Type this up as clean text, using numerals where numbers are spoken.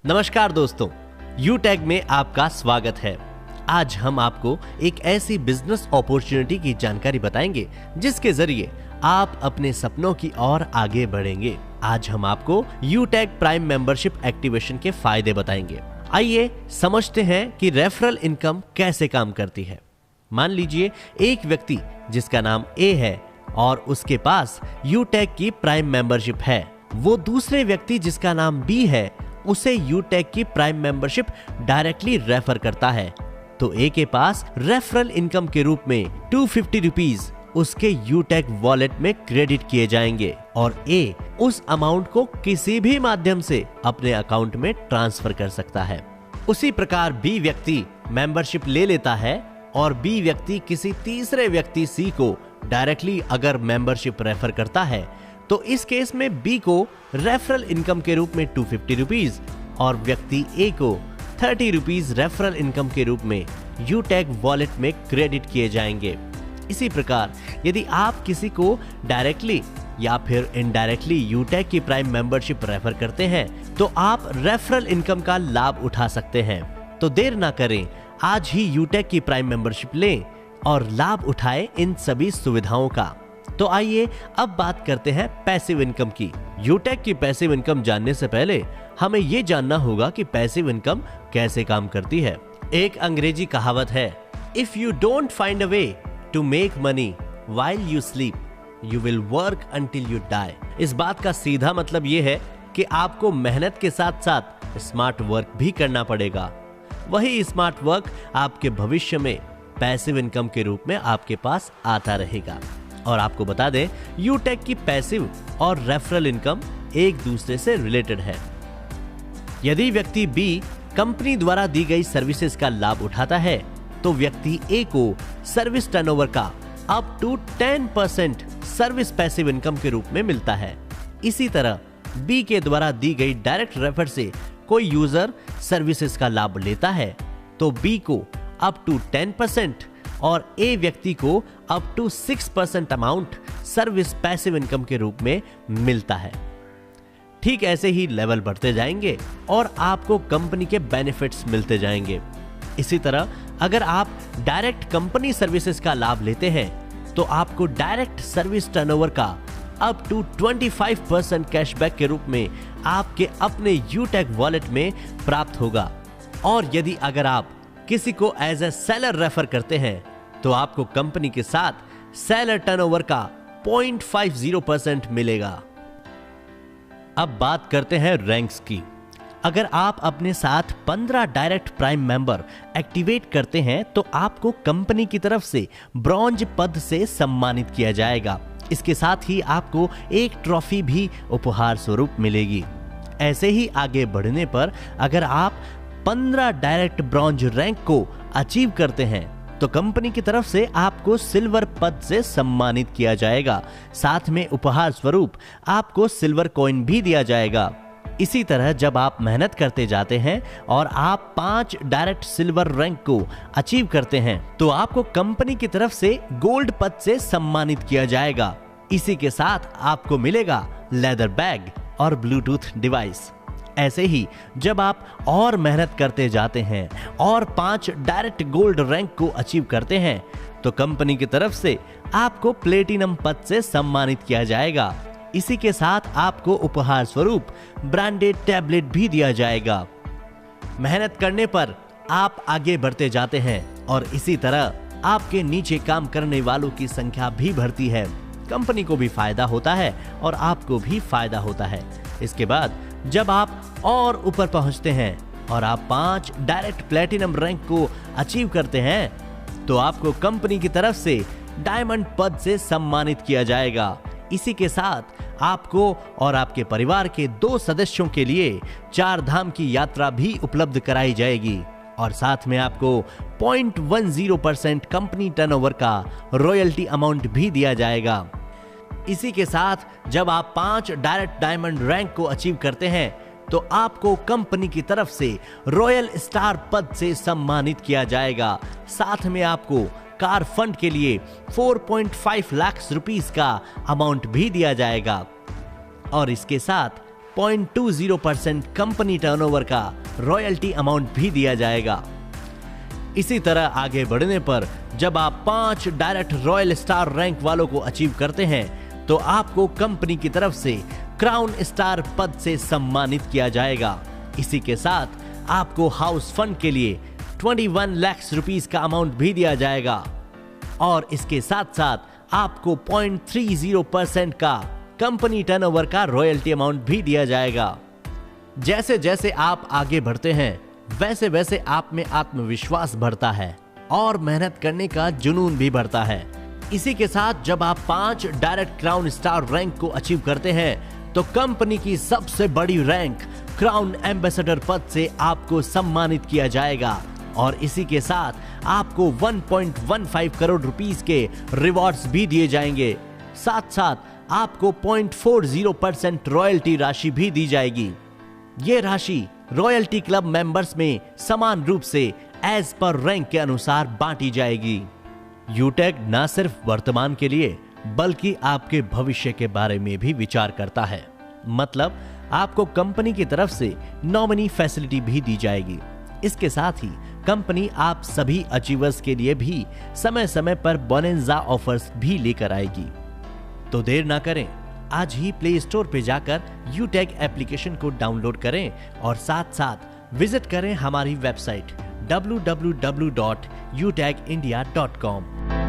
नमस्कार दोस्तों, यूटेक में आपका स्वागत है। आज हम आपको एक ऐसी बिजनेस अपॉर्चुनिटी की जानकारी बताएंगे जिसके जरिए आप अपने सपनों की ओर आगे बढ़ेंगे। आज हम आपको यूटेक प्राइम मेंबरशिप एक्टिवेशन के फायदे बताएंगे। आइए समझते हैं कि रेफरल इनकम कैसे काम करती है। मान लीजिए एक व्यक्ति जिसका नाम ए है और उसके पास यूटेक की प्राइम मेंबरशिप है, वो दूसरे व्यक्ति जिसका नाम बी है उसे यूटेक की प्राइम मेंबरशिप डायरेक्टली रेफर करता है, तो ए के पास रेफरल इनकम के रूप में 250 रुपीज उसके यूटेक वॉलेट में क्रेडिट किए जाएंगे और ए उस अमाउंट को किसी भी माध्यम से अपने अकाउंट में ट्रांसफर कर सकता है। उसी प्रकार बी व्यक्ति मेंबरशिप ले लेता है और बी व्यक्ति किसी तीसरे व्यक्ति सी को डायरेक्टली अगर मेंबरशिप रेफर करता है, तो इस केस में बी को रेफरल इनकम के रूप में 250 रुपीज और व्यक्ति ए को 30 रुपीज रेफरल इनकम के रूप में यूटेक वॉलेट में क्रेडिट किए जाएंगे। इसी प्रकार यदि आप किसी को डायरेक्टली या फिर इनडायरेक्टली यूटेक की प्राइम मेंबरशिप रेफर करते हैं, तो आप रेफरल इनकम का लाभ उठा सकते हैं। तो देर ना करें, आज ही यूटेक की प्राइम मेंबरशिप लें और लाभ उठाएं इन सभी सुविधाओं का। तो आइए अब बात करते हैं पैसिव इनकम की। यूटेक की पैसिव इनकम जानने से पहले हमें यह जानना होगा कि पैसिव इनकम कैसे काम करती है। एक अंग्रेजी कहावत है, if you don't find a way to make money while you sleep, you will work until you die. इस बात का सीधा मतलब यह है कि आपको मेहनत के साथ साथ स्मार्ट वर्क भी करना पड़ेगा। वही स्मार्ट वर्क आपके भविष्य में पैसिव इनकम के रूप में आपके पास आता रहेगा। और आपको बता दें, यूटेक की पैसिव और रेफरल इनकम एक दूसरे से रिलेटेड है। यदि व्यक्ति बी कंपनी द्वारा दी गई सर्विसेज का लाभ उठाता है, तो व्यक्ति ए को सर्विस टर्नओवर का up to 10% service passive income के रूप में मिलता है। इसी तरह बी के द्वारा दी गई डायरेक्ट रेफर से कोई यूजर सर्विसेज का लाभ लेता है, तो बी को अप टू 10% और ए व्यक्ति को up to 6% amount service passive income के रूप में मिलता है। ठीक ऐसे ही लेवल बढ़ते जाएंगे और आपको कंपनी के बेनिफिट्स मिलते जाएंगे। इसी तरह अगर आप डायरेक्ट कंपनी सर्विसेज का लाभ लेते हैं, तो आपको डायरेक्ट सर्विस टर्नओवर का अप टू 25% कैशबैक के रूप में आपके अपने यूटेक वॉलेट में प्राप्त होगा। और यदि अगर आप किसी को एज ए सेलर रेफर करते हैं, तो आपको कंपनी के साथ सेलर टर्नओवर का 0.50% मिलेगा। अब बात करते हैं रैंक्स की। अगर आप अपने साथ 15 डायरेक्ट प्राइम मेंबर एक्टिवेट करते हैं, तो आपको कंपनी की तरफ से ब्रॉन्ज पद से सम्मानित किया जाएगा। इसके साथ ही आपको एक ट्रॉफी भी उपहार स्वरूप मिलेगी। ऐसे ही आगे बढ़ने पर अगर आप 15 डायरेक्ट ब्रॉन्ज रैंक को अचीव करते हैं, तो कंपनी की तरफ से आपको सिल्वर पद से सम्मानित किया जाएगा। साथ में उपहार स्वरूप आपको सिल्वर कॉइन भी दिया जाएगा। इसी तरह जब आप मेहनत करते जाते हैं और आप 5 डायरेक्ट सिल्वर रैंक को अचीव करते हैं, तो आपको कंपनी की तरफ से गोल्ड पद से सम्मानित किया जाएगा। इसी के साथ आपको मिलेगा लेदर बैग और ब्लूटूथ डिवाइस। ऐसे ही जब आप और मेहनत करते जाते हैं और 5 डायरेक्ट गोल्ड रैंक को अचीव करते हैं, तो कंपनी की तरफ से आपको प्लेटिनम पद से सम्मानित किया जाएगा। इसी के साथ आपको उपहार स्वरूप ब्रांडेड टैबलेट भी दिया जाएगा। मेहनत करने पर आप आगे बढ़ते जाते हैं और इसी तरह आपके नीचे काम करने वालों की संख्या भी बढ़ती है। कंपनी को भी फायदा होता है और आपको भी फायदा होता है। इसके बाद जब आप और ऊपर पहुंचते हैं और आप 5 डायरेक्ट प्लेटिनम रैंक को अचीव करते हैं, तो आपको कंपनी की तरफ से डायमंड पद से सम्मानित किया जाएगा। इसी के साथ आपको और आपके परिवार के 2 सदस्यों के लिए 4 धाम की यात्रा भी उपलब्ध कराई जाएगी और साथ में आपको 0.10% कंपनी टर्नओवर का रॉयल्टी अमाउंट भी दिया जाएगा। इसी के साथ जब आप 5 डायरेक्ट डायमंड रैंक को अचीव करते हैं, तो आपको कंपनी की तरफ से रॉयल स्टार पद से सम्मानित किया जाएगा। साथ में आपको कार फंड के लिए 4.5 लाख रुपीस का अमाउंट भी दिया जाएगा। और इसके साथ 0.20% कंपनी टर्नओवर का रॉयल्टी अमाउंट भी दिया जाएगा। इसी तरह आगे बढ़ने पर जब आप 5 डायरेक्ट रॉयल स्टार रैंक वालों को अचीव करते हैं तो आपको कंपनी की तरफ से क्राउन स्टार पद से सम्मानित किया जाएगा। इसी के साथ आपको हाउस फंड के लिए 21 लाख रुपीस का अमाउंट भी दिया जाएगा और इसके साथ साथ आपको 0.30% का कंपनी टर्नओवर का रॉयल्टी अमाउंट भी दिया जाएगा। जैसे जैसे आप आगे बढ़ते हैं वैसे वैसे आप में आत्मविश्वास बढ़ता है और मेहनत करने का जुनून भी बढ़ता है। इसी के साथ जब आप 5 डायरेक्ट क्राउन स्टार रैंक को अचीव करते हैं तो कंपनी की सबसे बड़ी रैंक क्राउन एम्बेसडर पद से आपको सम्मानित किया जाएगा और इसी के साथ आपको 1.15 करोड़ रुपीस के रिवॉर्ड्स भी दिए जाएंगे। साथ साथ आपको 0.40% रॉयल्टी राशि भी दी जाएगी। ये राशि रॉयल्टी क्लब मेंबर्स में समान रूप से एज पर रैंक के अनुसार बांटी जाएगी। यूटैग न सिर्फ वर्तमान के लिए बल्कि आपके भविष्य के बारे में भी विचार करता है। मतलब आपको कंपनी की तरफ से नॉमिनी फैसिलिटी भी दी जाएगी। इसके साथ ही कंपनी आप सभी अचीवर्स के लिए भी समय समय पर बोनेंजा ऑफर्स भी लेकर आएगी। तो देर ना करें, आज ही प्ले स्टोर पे जाकर यूटैग एप्लीकेशन को डाउनलोड करें और साथ साथ विजिट करें हमारी वेबसाइट www.utagindia.com।